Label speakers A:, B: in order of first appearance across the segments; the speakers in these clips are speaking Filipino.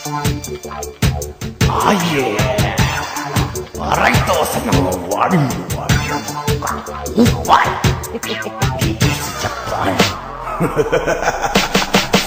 A: Ah yeah! Para ito sa mga warrior upay! Dito sa Japan.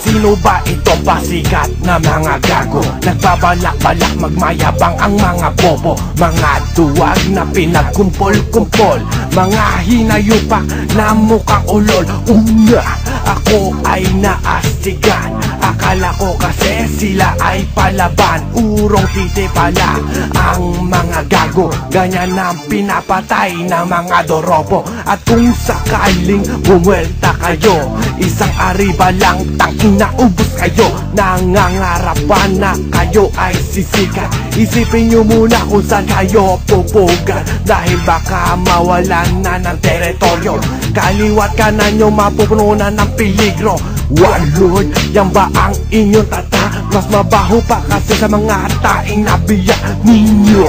A: Sino ba ito pasikat na mga gago? Nagbabalak-balak magmayabang ang mga bobo, mga duwag na pinagkumpol-kumpol, mga hinayupak na mukhang ulol. Una, ako ay naastigan. Akala ko kasi sila ay palaban. Urong titi pala ang mga gago. Ganyan ang pinapatay ng mga dorobo. At kung sakaling bumuelta kayo, isang ariba lang tanging naubos kayo. Nangangarapan na kayo ay sisikat. Isipin nyo muna kung saan kayo pupugan, dahil baka mawalan na ng teritoryo. Kaliwat kanan nyo mapupununan ng peligro. Warlord, yan ba ang inyong tata? Mas mabaho pa kasi sa mga taing nabiyak ninyo.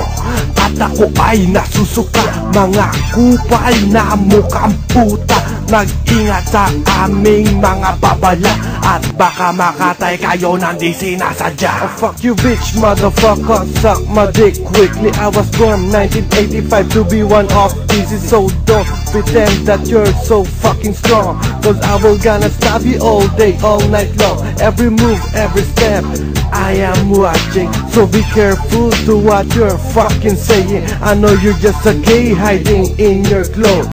A: At ako ay nasusuka, mga kupal na mukhang puta. Mag-ingat sa aming mga babala, at baka makatay kayo ng di sinasadya.
B: Oh, fuck you bitch, motherfucker, suck my dick quickly. I was born 1985 to be one of these, so don't pretend that you're so fucking strong, cause I will gonna stab you all day, all night long. Every move, every step, I am watching, so be careful to what you're fucking saying. I know you're just a gay hiding in your clothes.